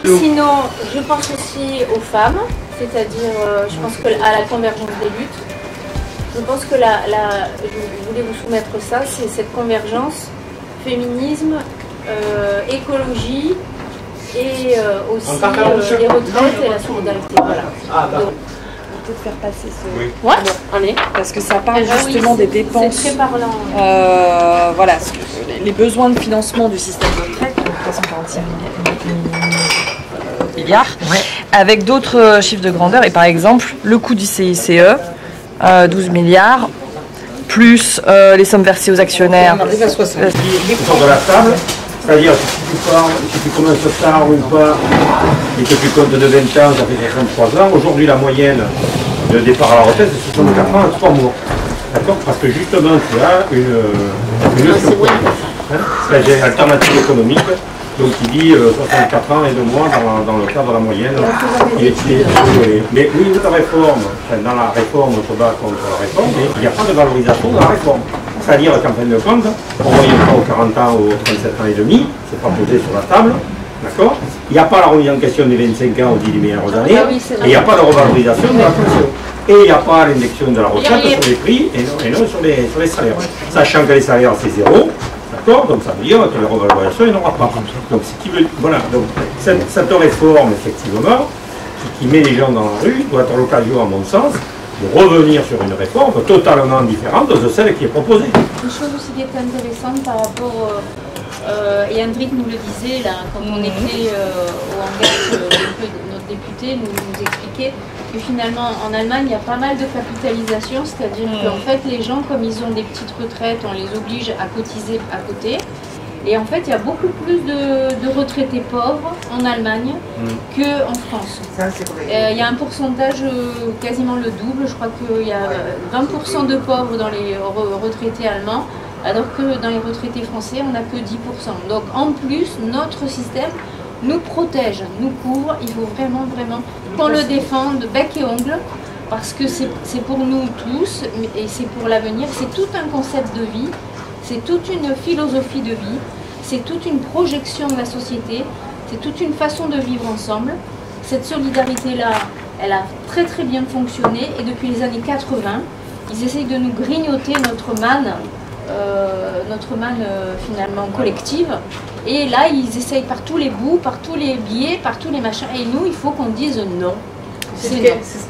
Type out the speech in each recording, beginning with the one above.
Sinon, je pense aussi aux femmes, c'est-à-dire, je pense qu'à la convergence des luttes. Je pense que je voulais vous soumettre ça, c'est cette convergence féminisme, écologie et aussi les retraites et la solidarité. Voilà. Donc, peut faire passer ce... Oui. Ouais, allez. Parce que ça parle justement des dépenses. C'est très parlant. Voilà, les besoins de financement du système de retraite, 346 milliards, avec d'autres chiffres de grandeur. Et par exemple, le coût du CICE, 12 milliards, plus les sommes versées aux actionnaires. On arrive à 60. De la table, c'est-à-dire si tu commences tard ou pas, et que tu comptes de 20 ans, ça fait 63 ans, aujourd'hui la moyenne de départ à la retraite, c'est 64 ans à 3 mois. D'accord? Parce que justement, tu as une c'est alternative économique, donc il dit 64 ans et 2 mois dans le cadre de la moyenne. Mais oui, la réforme, dans la réforme, on se bat contre la réforme, mais il n'y a pas de valorisation dans la réforme. C'est-à-dire qu'en fin de compte, on ne voyait pas aux 40 ans ou aux 37 ans et demi, c'est pas posé sur la table, d'accord? Il n'y a pas la remise en question des 25 ans aux 10 meilleures années, et il n'y a pas de revalorisation de la pension. Et il n'y a pas l'indexion de la retraite sur les prix et non sur les salaires. Sachant que les salaires c'est zéro, d'accord? Donc ça veut dire que la revalorisation il n'y en aura pas. Donc ce qui veut, voilà, donc cette réforme effectivement, qui met les gens dans la rue, doit être l'occasion à mon sens de revenir sur une réforme totalement différente de celle qui est proposée. Une chose aussi qui est intéressante par rapport, et Hendrik nous le disait, là, quand on était au hangar, notre député nous expliquait que finalement en Allemagne il y a pas mal de capitalisation, c'est-à-dire qu'en fait les gens, comme ils ont des petites retraites, on les oblige à cotiser à côté. Et en fait, il y a beaucoup plus de retraités pauvres en Allemagne qu'en France. Il y a un pourcentage quasiment le double. Je crois qu'il y a 20% de pauvres dans les retraités allemands, alors que dans les retraités français, on n'a que 10%. Donc en plus, notre système nous protège, nous couvre. Il faut vraiment qu'on le défende bec et ongle, parce que c'est pour nous tous et c'est pour l'avenir. C'est tout un concept de vie. C'est toute une philosophie de vie, c'est toute une projection de la société, c'est toute une façon de vivre ensemble. Cette solidarité-là, elle a très très bien fonctionné et depuis les années 80, ils essayent de nous grignoter notre manne finalement collective. Et là, ils essayent par tous les bouts, par tous les biais, par tous les machins. Et nous, il faut qu'on dise non. C'est ce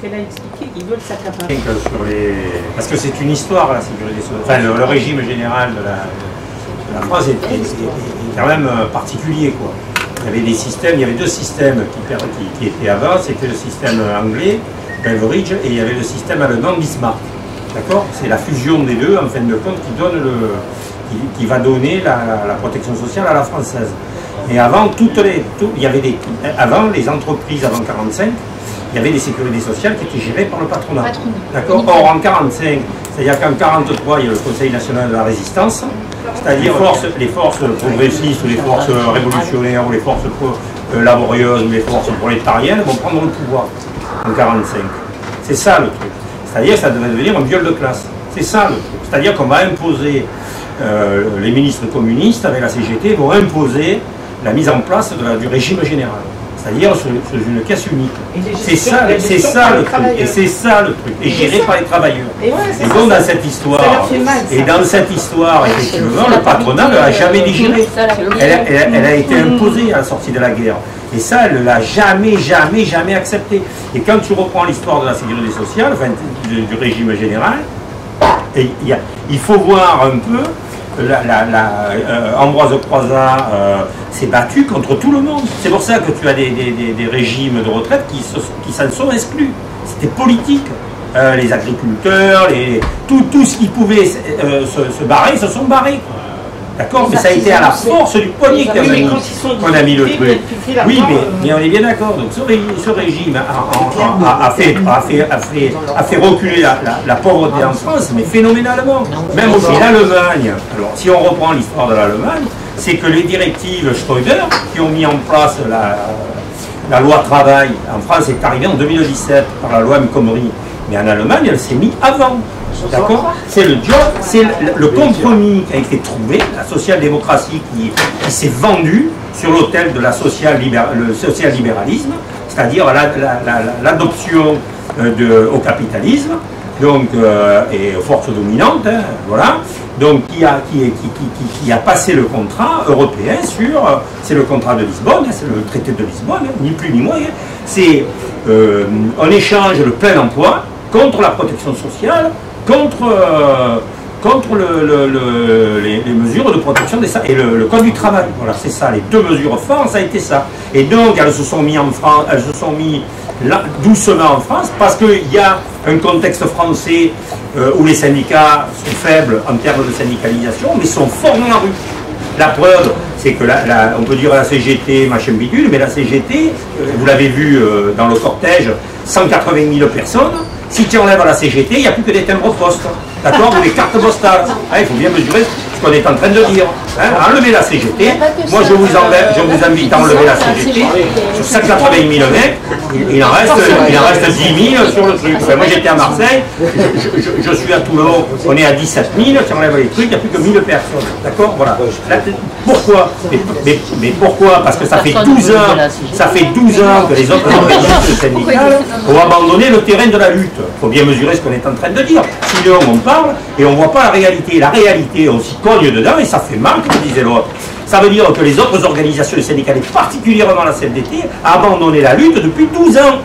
qu'elle a expliqué, ils veulent s'accaparer. Parce que c'est une histoire, la sécurité sociale. Enfin, le régime général de la France est quand même particulier, quoi. Il y avait des systèmes, il y avait deux systèmes qui étaient avant, c'était le système anglais, Beveridge, et il y avait le système allemand Bismarck. D'accord? C'est la fusion des deux, en fin de compte, qui va donner la protection sociale à la française. Et avant, avant les entreprises, avant 1945, il y avait des sécurités sociales qui étaient gérées par le patronat. D'accord. Or, en 1945, c'est-à-dire qu'en 1943, il y a le Conseil national de la résistance, c'est-à-dire les forces progressistes, ou les forces révolutionnaires, ou les forces laborieuses, ou les forces prolétariennes vont prendre le pouvoir en 1945. C'est ça le truc. C'est-à-dire que ça devait devenir un viol de classe. C'est ça le truc. C'est-à-dire qu'on va imposer, les ministres communistes avec la CGT vont imposer la mise en place du régime général. C'est-à-dire sous une caisse unique. C'est ça le truc. Et c'est ça le truc. Et géré par les travailleurs. Et donc dans cette histoire, effectivement, le patronat ne l'a jamais digéré. Elle a été imposée à la sortie de la guerre. Et ça, elle ne l'a jamais accepté. Et quand tu reprends l'histoire de la sécurité sociale, enfin, du régime général, il faut voir un peu. Ambroise Croizat s'est battu contre tout le monde. C'est pour ça que tu as des régimes de retraite qui s'en sont exclus. C'était politique. Les agriculteurs, tout ce qui pouvait se barrer, se sont barrés. D'accord? Mais ça a été à la force du poignet qu'on a mis le truc. Oui, mais on est bien d'accord. Donc ce régime a fait reculer la pauvreté en France, mais phénoménalement. Même aussi l'Allemagne. Alors, si on reprend l'histoire de l'Allemagne, c'est que les directives Schröder, qui ont mis en place la loi travail, en France, est arrivée en 2017 par la loi El Khomri. Mais en Allemagne, elle s'est mise avant. D'accord? C'est le job, c'est le compromis qui a été trouvé, la social-démocratie qui s'est vendue sur l'autel de le social-libéralisme, c'est-à-dire l'adoption au capitalisme, donc, et force dominante, hein, voilà, donc qui a passé le contrat européen sur, c'est le contrat de Lisbonne, hein, c'est le traité de Lisbonne, hein, ni plus ni moins, hein, c'est on échange le plein emploi contre la protection sociale, contre les mesures de protection des salariés, et le code du travail. Voilà, c'est ça, les deux mesures fortes, ça a été ça. Et donc, elles se sont mises en France, elles se sont mises doucement en France, parce qu'il y a un contexte français où les syndicats sont faibles en termes de syndicalisation, mais sont forts dans la rue. La preuve, c'est que on peut dire la CGT, machin bidule, mais la CGT, vous l'avez vu dans le cortège, 180 000 personnes. Si tu enlèves la CGT, il n'y a plus que des timbres poste, d'accord, ou des cartes postales. Il faut bien mesurer ce qu'on est en train de dire. Hein. Enlevez la CGT. Moi, je vous invite à enlever la CGT. Sur 180 000 mecs, il en reste 10 000 sur le truc. Enfin, moi, j'étais à Marseille, je suis à Toulon, on est à 17 000. Si on enlève les trucs, il n'y a plus que 1000 personnes. D'accord, voilà. Pourquoi mais pourquoi? Parce que ça fait 12 ans que les autres organisations syndicales ont abandonné le terrain de la lutte. Il faut bien mesurer ce qu'on est en train de dire. Sinon, on parle et on ne voit pas la réalité. La réalité, on s'y cogne dedans et ça fait mal, comme disait l'autre. Ça veut dire que les autres organisations syndicales, et particulièrement la CFDT, a abandonné la lutte depuis 12 ans.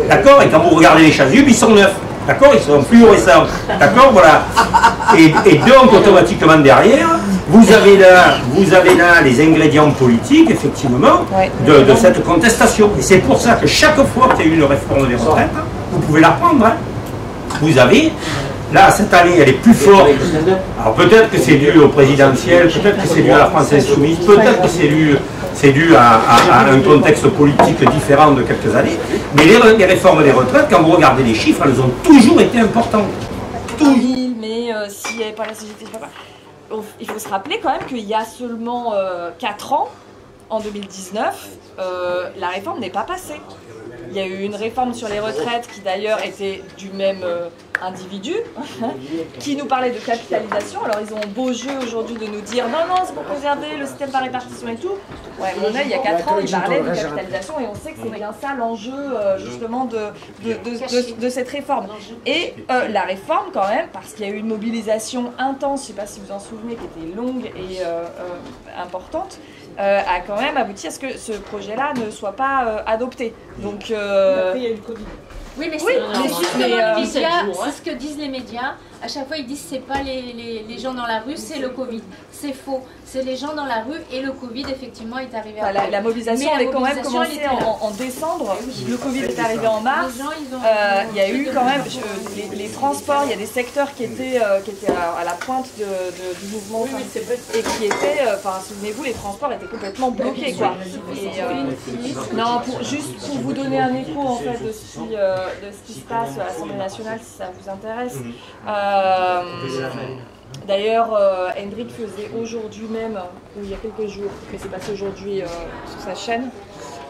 D'accord? Et quand vous regardez les chasubles, ils sont neufs. D'accord? Ils sont plus récents. D'accord? Voilà. Et donc, automatiquement derrière, vous avez là les ingrédients politiques, effectivement, de cette contestation. Et c'est pour ça que chaque fois qu'il y a eu une réforme des retraites, vous pouvez la prendre. Hein. Vous avez, là, cette année, elle est plus forte. Alors peut-être que c'est dû au présidentiel, peut-être que c'est dû à la France insoumise, peut-être que c'est dû à un contexte politique différent de quelques années. Mais les réformes des retraites, quand vous regardez les chiffres, elles ont toujours été importantes. Mais s'il n'y avait pas la CGT, je sais pas. Il faut se rappeler quand même qu'il y a seulement 4 ans, en 2019, la réforme n'est pas passée. Il y a eu une réforme sur les retraites qui d'ailleurs était du même individu, qui nous parlait de capitalisation. Alors ils ont beau jeu aujourd'hui de nous dire non, non, c'est pour préserver le système par répartition et tout. Ouais, mon œil, il y a 4 ans, il parlait de capitalisation et on sait que c'est bien ça l'enjeu justement de cette réforme. Et la réforme quand même, parce qu'il y a eu une mobilisation intense, je ne sais pas si vous en souvenez, qui était longue et importante, a quand même abouti à ce que ce projet-là ne soit pas adopté. Donc, après, il y a eu le Covid. Oui, mais c'est ce que disent les médias. À chaque fois, ils disent que ce n'est pas les gens dans la rue, c'est le Covid. C'est faux. C'est les gens dans la rue et le Covid, effectivement, est arrivé après. La mobilisation avait quand même commencé en décembre. Le Covid est arrivé en mars. Il y a eu quand même les transports, il y a des secteurs qui étaient à la pointe du mouvement et qui étaient, souvenez-vous, les transports étaient complètement bloqués. Quoi. Non, juste pour vous donner un écho en fait de ce qui se passe à l'Assemblée nationale, si ça vous intéresse. D'ailleurs, Hendrik faisait aujourd'hui même, ou il y a quelques jours, mais c'est passé aujourd'hui sur sa chaîne,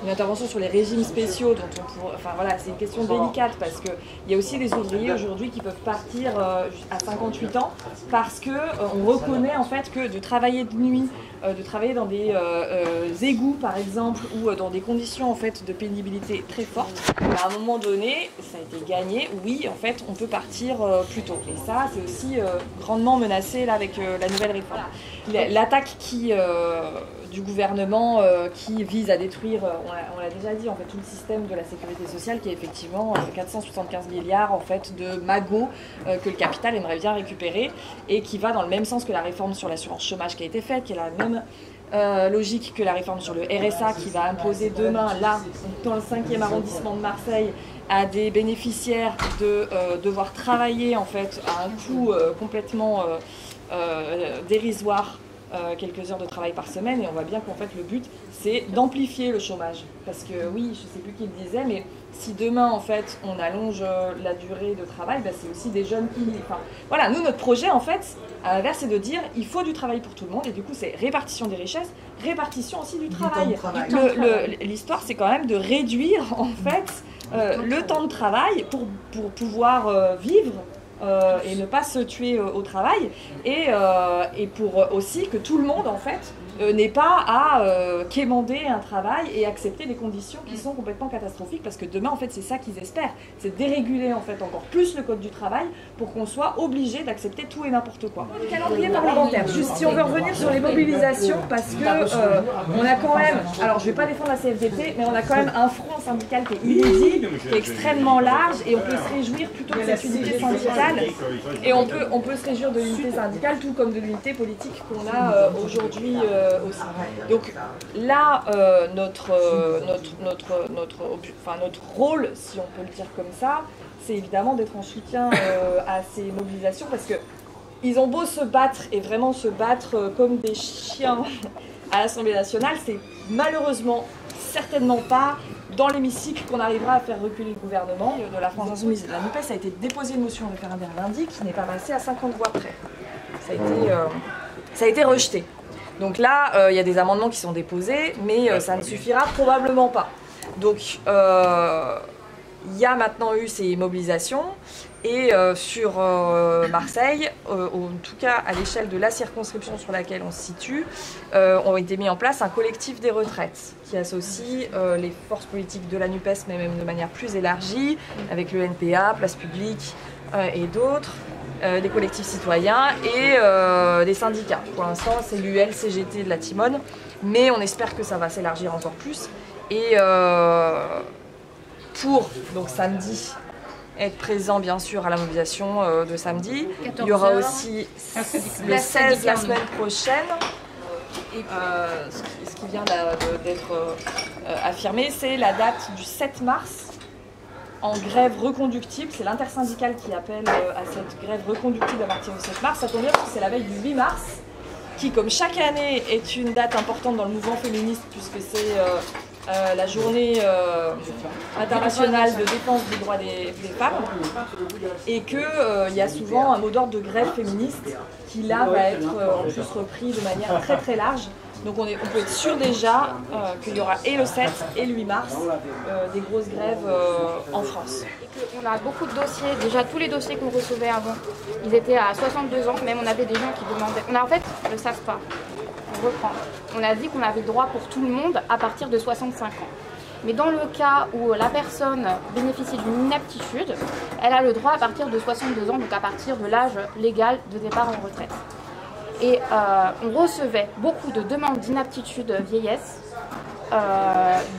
une intervention sur les régimes spéciaux dont on pourrait, enfin voilà, c'est une question délicate parce qu'il y a aussi des ouvriers aujourd'hui qui peuvent partir à 58 ans parce que on reconnaît en fait que de travailler de nuit, de travailler dans des égouts par exemple ou dans des conditions en fait de pénibilité très fortes, à un moment donné ça a été gagné, oui en fait on peut partir plus tôt et ça c'est aussi grandement menacé là avec la nouvelle réforme. L'attaque du gouvernement qui vise à détruire, on l'a déjà dit, en fait, tout le système de la sécurité sociale qui est effectivement 475 milliards en fait, de magots que le capital aimerait bien récupérer et qui va dans le même sens que la réforme sur l'assurance chômage qui a été faite, qui est la même logique que la réforme sur le RSA qui va imposer demain, là, dans le 5e arrondissement de Marseille, à des bénéficiaires de devoir travailler en fait à un coût complètement dérisoire. Quelques heures de travail par semaine et on voit bien qu'en fait le but c'est d'amplifier le chômage parce que oui je sais plus qui le disait mais si demain en fait on allonge la durée de travail bah, c'est aussi des jeunes qui voilà nous notre projet en fait à l'inverse c'est de dire il faut du travail pour tout le monde et du coup c'est répartition des richesses, répartition aussi du travail. L'histoire c'est quand même de réduire en fait le temps de travail pour pouvoir vivre et ne pas se tuer au travail, et pour aussi que tout le monde en fait n'ait pas à quémander un travail et accepter des conditions qui sont complètement catastrophiques, parce que demain en fait c'est ça qu'ils espèrent, c'est déréguler en fait encore plus le code du travail pour qu'on soit obligé d'accepter tout et n'importe quoi. Le calendrier parlementaire, juste si on veut revenir sur les mobilisations, parce que on a quand même, alors je vais pas défendre la CFDT, mais on a quand même un front syndical qui est inédit, qui est extrêmement large, et on peut se réjouir plutôt de cette unité syndicale, et on peut se réjouir de l'unité syndicale tout comme de l'unité politique qu'on a aujourd'hui aussi. Donc là, notre rôle, si on peut le dire comme ça, c'est évidemment d'être en soutien à ces mobilisations, parce que ils ont beau se battre, et vraiment se battre comme des chiens à l'Assemblée nationale, c'est malheureusement certainement pas dans l'hémicycle qu'on arrivera à faire reculer le gouvernement. De la France Insoumise et de la NUPES a été déposée une motion référendaire lundi qui n'est pas passée à 50 voix près. Ça a été rejeté. Donc là, il y a des amendements qui sont déposés, mais ça ne suffira probablement pas. Donc il y a maintenant eu ces mobilisations, et sur Marseille, en tout cas à l'échelle de la circonscription sur laquelle on se situe, ont été mis en place un collectif des retraites qui associe les forces politiques de la NUPES, mais même de manière plus élargie, avec le NPA, Place Publique et d'autres, des collectifs citoyens et des syndicats. Pour l'instant, c'est l'UL-CGT de la Timone, mais on espère que ça va s'élargir encore plus. Et pour donc samedi, être présent bien sûr à la mobilisation de samedi. Il y aura aussi le 16 la semaine prochaine. Et ce qui vient d'être affirmé, c'est la date du 7 mars en grève reconductible. C'est l'intersyndicale qui appelle à cette grève reconductible à partir du 7 mars. Ça tombe bien parce que c'est la veille du 8 mars, qui comme chaque année est une date importante dans le mouvement féministe, puisque c'est la journée internationale de défense des droits des femmes, et qu'il y a souvent un mot d'ordre de grève féministe qui là va être en plus repris de manière très très large. Donc on peut être sûr déjà qu'il y aura et le 7 et le 8 mars des grosses grèves en France. On a beaucoup de dossiers, déjà tous les dossiers qu'on recevait avant, ils étaient à 62 ans, même on avait des gens qui demandaient, on a en fait le SASPA, on reprend, on a dit qu'on avait le droit pour tout le monde à partir de 65 ans. Mais dans le cas où la personne bénéficie d'une inaptitude, elle a le droit à partir de 62 ans, donc à partir de l'âge légal de départ en retraite. Et on recevait beaucoup de demandes d'inaptitude vieillesse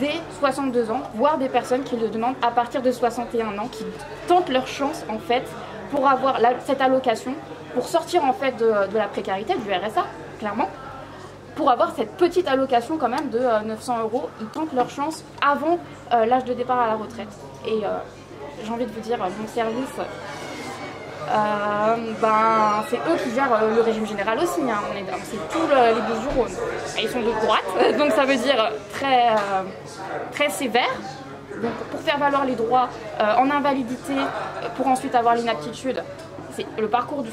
dès 62 ans, voire des personnes qui le demandent à partir de 61 ans, qui tentent leur chance en fait pour avoir cette allocation, pour sortir en fait de la précarité, du RSA, clairement, pour avoir cette petite allocation quand même de 900 €. Ils tentent leur chance avant l'âge de départ à la retraite. Et j'ai envie de vous dire, mon service, c'est eux qui gèrent le régime général aussi, hein. C'est tous les Bouches-du-Rhône. Ils sont de droite, donc ça veut dire très sévère. Donc pour faire valoir les droits en invalidité, pour ensuite avoir l'inaptitude, le parcours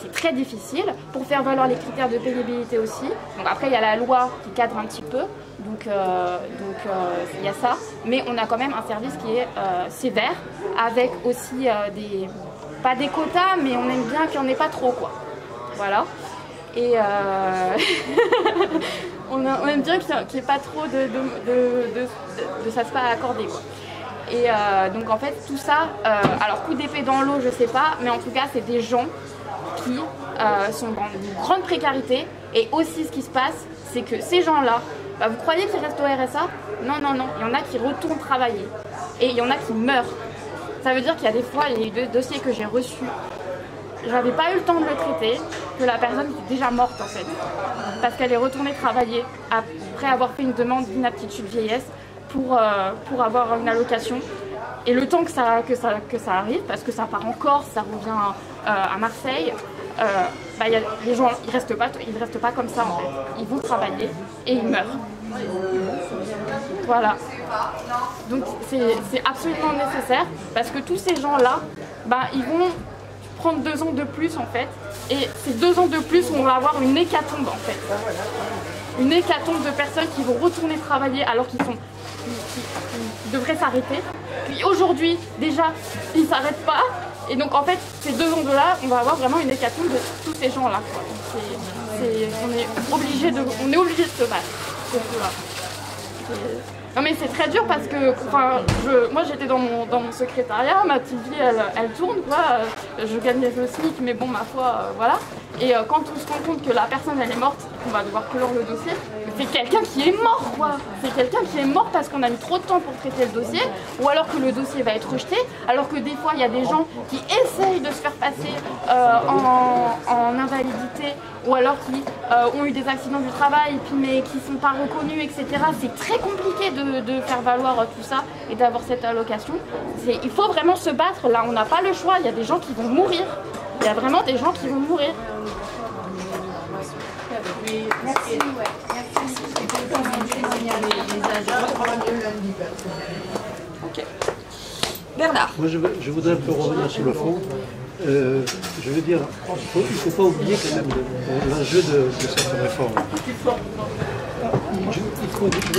c'est très difficile. Pour faire valoir les critères de pénibilité aussi. Donc après il y a la loi qui cadre un petit peu, donc il y a ça. Mais on a quand même un service qui est sévère, avec aussi pas des quotas, mais on aime bien qu'il n'y en ait pas trop, quoi. Voilà. Et on aime bien qu'il n'y ait pas trop de SASPA à accorder, quoi. Et donc en fait tout ça, alors coup d'épée dans l'eau je sais pas, mais en tout cas c'est des gens qui sont dans une grande précarité. Et aussi ce qui se passe, c'est que ces gens-là, vous croyez qu'ils restent au RSA? Non, non, non, il y en a qui retournent travailler. Et il y en a qui meurent. Ça veut dire qu'il y a des fois, il y a eu deux dossiers que j'ai reçus, j'avais pas eu le temps de le traiter, que la personne était déjà morte en fait. Parce qu'elle est retournée travailler après avoir fait une demande d'inaptitude vieillesse pour avoir une allocation. Et le temps que ça arrive, parce que ça part en Corse, ça revient à Marseille, les gens ils restent pas comme ça en fait. Ils vont travailler et ils meurent. Voilà. Donc c'est absolument nécessaire, parce que tous ces gens-là, ils vont prendre 2 ans de plus en fait. Et ces 2 ans de plus, on va avoir une hécatombe en fait. Une hécatombe de personnes qui vont retourner travailler alors qu'ils devraient s'arrêter. Puis aujourd'hui, déjà, ils ne s'arrêtent pas. Et donc en fait, ces 2 enjeux-là, on va avoir vraiment une hécatombe de tous ces gens-là. On est obligé de se battre. Non mais c'est très dur parce que moi j'étais dans mon secrétariat, ma petite vie elle tourne quoi, je gagnais le SMIC mais bon ma foi voilà. Et quand on se rend compte que la personne elle est morte, on va devoir clore le dossier, c'est quelqu'un qui est mort quoi. C'est quelqu'un qui est mort parce qu'on a mis trop de temps pour traiter le dossier, ou alors que le dossier va être rejeté, alors que des fois il y a des gens qui essayent de se faire passer en invalidité, ou alors qui ont eu des accidents du travail mais qui ne sont pas reconnus, etc. C'est très compliqué de faire valoir tout ça et d'avoir cette allocation. Il faut vraiment se battre, là on n'a pas le choix, il y a des gens qui vont mourir. Il y a vraiment des gens qui vont mourir. Merci. Ok. Bernard. Moi, je voudrais un peu revenir sur le fond. Je veux dire, il ne faut pas oublier quand même l'enjeu de cette réforme. Je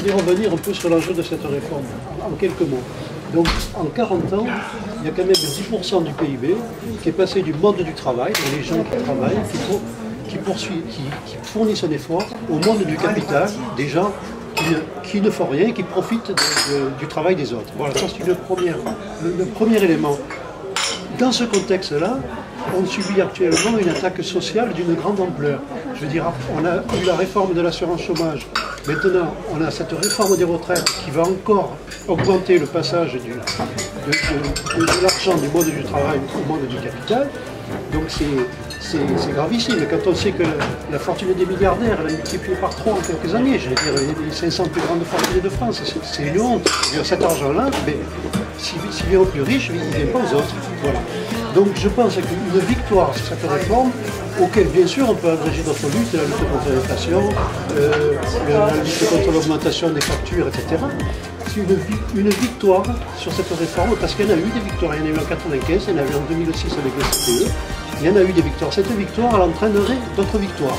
voudrais revenir un peu sur l'enjeu de cette réforme, en quelques mots. Donc, en 40 ans, il y a quand même 10% du PIB qui est passé du monde du travail, les gens qui travaillent, qui fournissent un effort, au monde du capital, des gens qui ne font rien, qui profitent du travail des autres. Voilà, ça c'est le premier élément. Dans ce contexte-là, on subit actuellement une attaque sociale d'une grande ampleur. Je veux dire, on a eu la réforme de l'assurance chômage. Maintenant, on a cette réforme des retraites qui va encore augmenter le passage de l'argent du monde du travail au monde du capital. Donc c'est gravissime. Quand on sait que la fortune des milliardaires, elle a multiplié par 3 en quelques années, je veux dire, les 500 plus grandes fortunes de France, c'est une honte. Cet argent-là, s'il vient aux plus riches, il ne vient pas aux autres. Voilà. Donc je pense qu'une victoire sur cette réforme, auquel bien sûr on peut agréger d'autres luttes, la lutte contre l'inflation, la lutte contre l'augmentation des factures, etc. C'est une victoire sur cette réforme, parce qu'il y en a eu des victoires. Il y en a eu en 1995, il y en a eu en 2006 avec le CPE. Il y en a eu des victoires. Cette victoire, elle entraînerait d'autres victoires.